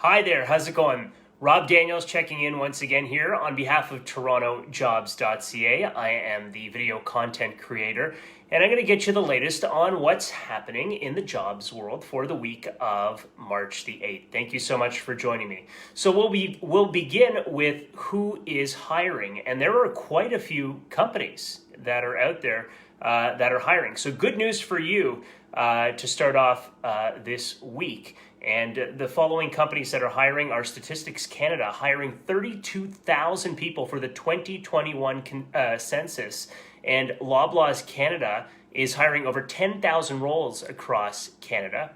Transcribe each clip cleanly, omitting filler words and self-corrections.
Hi there, how's it going? Rob Daniels checking in once again here on behalf of TorontoJobs.ca. I am the video content creator, and I'm going to get you the latest on what's happening in the jobs world for the week of March the 8th. Thank you so much for joining me. So we'll begin with who is hiring, and there are quite a few companies that are out there that are hiring. So good news for you to start off this week. And the following companies that are hiring are Statistics Canada, hiring 32,000 people for the 2021 census. And Loblaws Canada is hiring over 10,000 roles across Canada.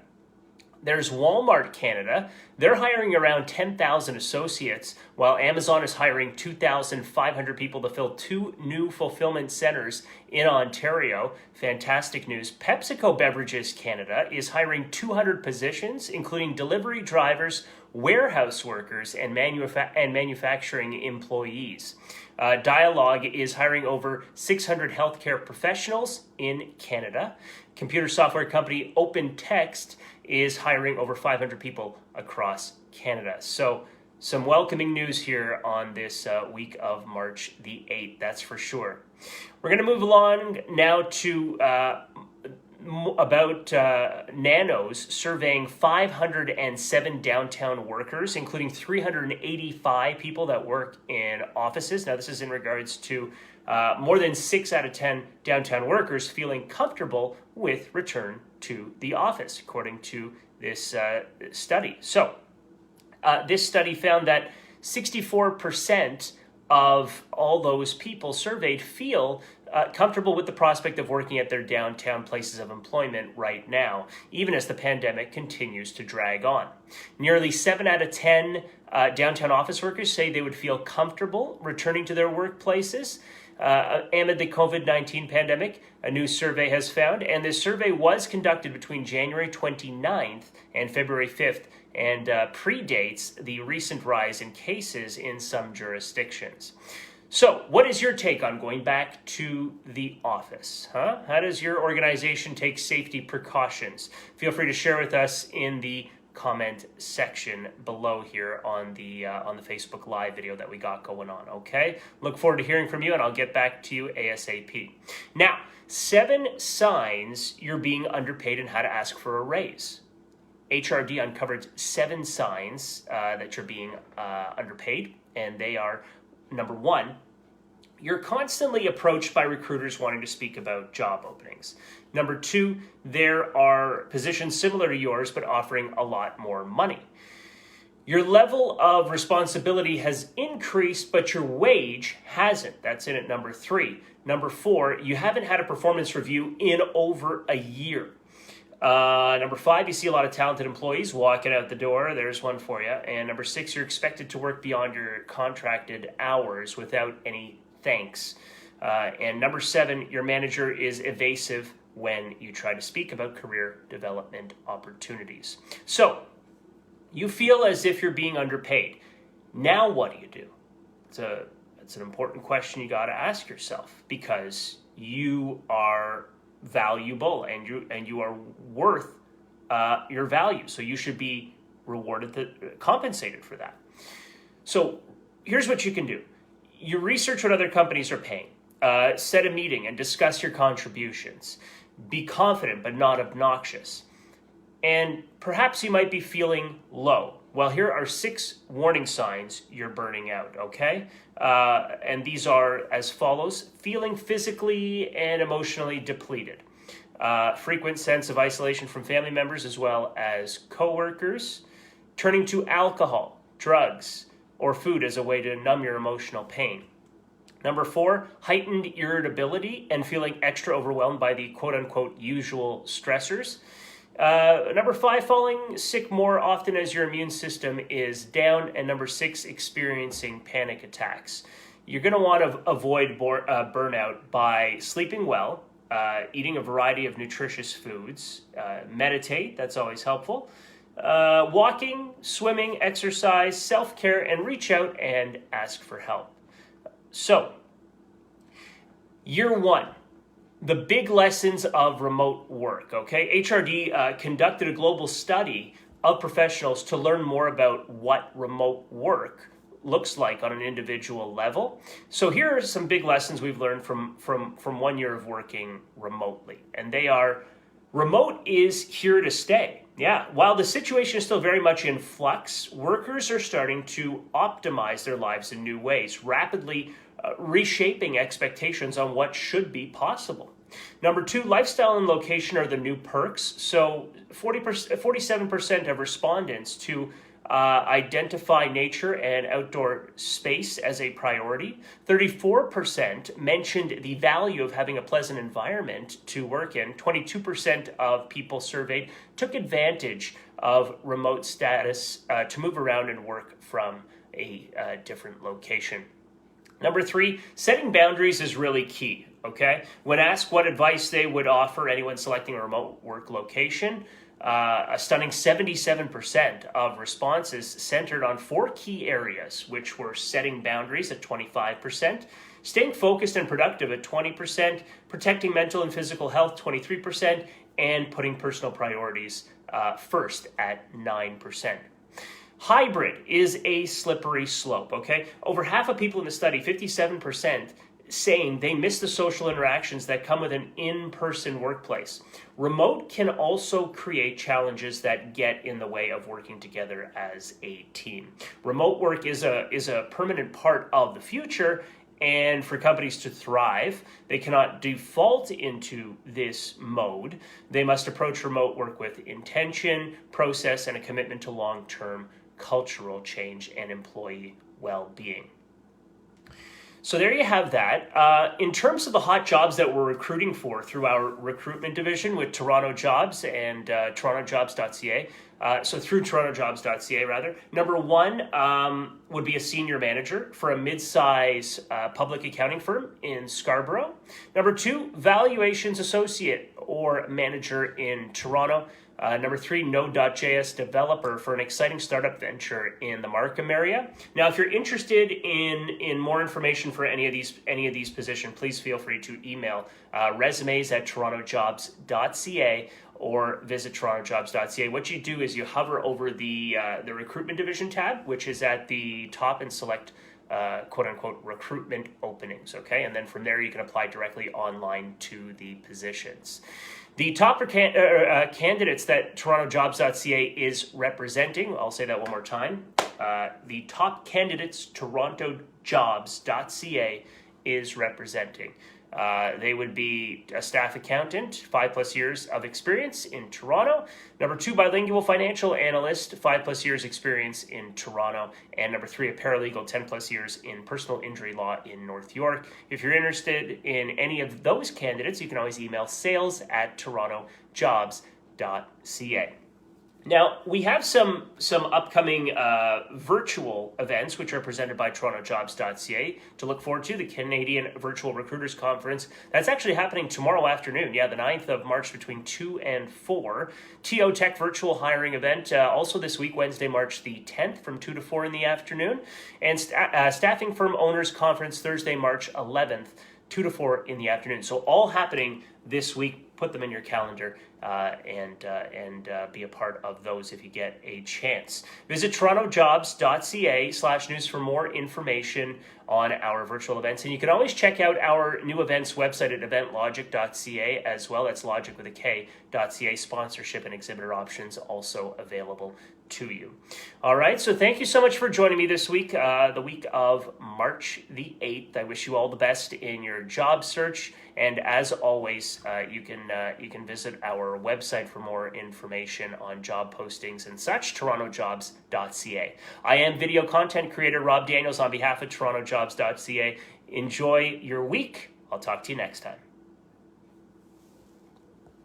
There's Walmart Canada. They're hiring around 10,000 associates, while Amazon is hiring 2,500 people to fill 2 new fulfillment centers in Ontario. Fantastic news. PepsiCo Beverages Canada is hiring 200 positions, including delivery drivers, warehouse workers, and manufacturing employees. Dialogue is hiring over 600 healthcare professionals in Canada. Computer software company OpenText is hiring over 500 people across Canada. So some welcoming news here on this week of March the 8th, that's for sure. We're going to move along now to about Nanos surveying 507 downtown workers, including 385 people that work in offices. Now, this is in regards to more than 6 out of 10 downtown workers feeling comfortable with return to the office, according to this study. So, this study found that 64% of all those people surveyed feel comfortable with the prospect of working at their downtown places of employment right now, even as the pandemic continues to drag on. Nearly 7 out of 10 downtown office workers say they would feel comfortable returning to their workplaces amid the COVID-19 pandemic, a new survey has found. And this survey was conducted between January 29th and February 5th and predates the recent rise in cases in some jurisdictions. So, what is your take on going back to the office? How does your organization take safety precautions? Feel free to share with us in the comment section below here on the Facebook Live video that we got going on, okay? Look forward to hearing from you, and I'll get back to you ASAP. Now, 7 signs you're being underpaid and how to ask for a raise. HRD uncovered 7 signs that you're being underpaid, and they are: number 1, you're constantly approached by recruiters wanting to speak about job openings. Number 2, there are positions similar to yours but offering a lot more money. Your level of responsibility has increased, but your wage hasn't. That's in at number 3. Number 4, you haven't had a performance review in over a year. Number 5, you see a lot of talented employees walking out the door. There's one for you. And number 6, you're expected to work beyond your contracted hours without any thanks. And number 7, your manager is evasive when you try to speak about career development opportunities. So, you feel as if you're being underpaid. Now what do? It's an important question you got to ask yourself, because you are valuable and you are worth your value. So you should be compensated for that. So here's what you can do. You research what other companies are paying. Set a meeting and discuss your contributions. Be confident but not obnoxious. And perhaps you might be feeling low. Well, here are 6 warning signs you're burning out, okay? And these are as follows: feeling physically and emotionally depleted. Frequent sense of isolation from family members as well as coworkers. Turning to alcohol, drugs, or food as a way to numb your emotional pain. Number 4, heightened irritability and feeling extra overwhelmed by the quote-unquote usual stressors. Number 5, falling sick more often as your immune system is down. And number 6, experiencing panic attacks. You're going to want to avoid burnout by sleeping well, eating a variety of nutritious foods, meditate, that's always helpful, walking, swimming, exercise, self-care, and reach out and ask for help. So, year 1. The big lessons of remote work, okay? HRD conducted a global study of professionals to learn more about what remote work looks like on an individual level. So here are some big lessons we've learned from 1 year of working remotely. And they are: remote is here to stay. Yeah, while the situation is still very much in flux, workers are starting to optimize their lives in new ways, rapidly reshaping expectations on what should be possible. Number two, lifestyle and location are the new perks. So 47% of respondents to identify nature and outdoor space as a priority. 34% mentioned the value of having a pleasant environment to work in. 22% of people surveyed took advantage of remote status to move around and work from a different location. Number three, setting boundaries is really key, okay? When asked what advice they would offer anyone selecting a remote work location, a stunning 77% of responses centered on 4 key areas, which were setting boundaries at 25%, staying focused and productive at 20%, protecting mental and physical health 23%, and putting personal priorities first at 9%. Hybrid is a slippery slope, okay? Over half of people in the study, 57%, saying they miss the social interactions that come with an in-person workplace. Remote can also create challenges that get in the way of working together as a team. Remote work is a permanent part of the future, and for companies to thrive, they cannot default into this mode. They must approach remote work with intention, process, and a commitment to long-term cultural change and employee well-being. So there you have that. In terms of the hot jobs that we're recruiting for through our recruitment division with Toronto Jobs and TorontoJobs.ca, so through TorontoJobs.ca rather, number one would be a senior manager for a mid-size public accounting firm in Scarborough. Number two, valuations associate or manager in Toronto. Number three, Node.js developer for an exciting startup venture in the Markham area. Now, if you're interested in more information for any of these positions, please feel free to email resumes at TorontoJobs.ca or visit TorontoJobs.ca. What you do is you hover over the recruitment division tab, which is at the top, and select quote-unquote recruitment openings, okay? And then from there, you can apply directly online to the positions. The top candidates that TorontoJobs.ca is representing, I'll say that one more time, the top candidates TorontoJobs.ca is representing. They would be a staff accountant, 5+ years of experience in Toronto. Number two, bilingual financial analyst, 5+ years experience in Toronto. And number three, a paralegal, 10+ years in personal injury law in North York. If you're interested in any of those candidates, you can always email sales@TorontoJobs.ca. Now, we have some upcoming virtual events which are presented by TorontoJobs.ca to look forward to. The Canadian Virtual Recruiters Conference. That's actually happening tomorrow afternoon, the 9th of March between 2 and 4. TO Tech Virtual Hiring Event also this week, Wednesday, March the 10th from 2 to 4 in the afternoon. And Staffing Firm Owners Conference, Thursday, March 11th, 2 to 4 in the afternoon. So all happening this week. Put them in your calendar and be a part of those if you get a chance. Visit TorontoJobs.ca/news for more information on our virtual events. And you can always check out our new events website at eventlogic.ca as well. That's logic with a K.ca. Sponsorship and exhibitor options also available to you. All right, so thank you so much for joining me this week, the week of March the 8th. I wish you all the best in your job search. And as always, you can visit our website for more information on job postings and such, TorontoJobs.ca. I am video content creator Rob Daniels on behalf of TorontoJobs.ca. Enjoy your week. I'll talk to you next time.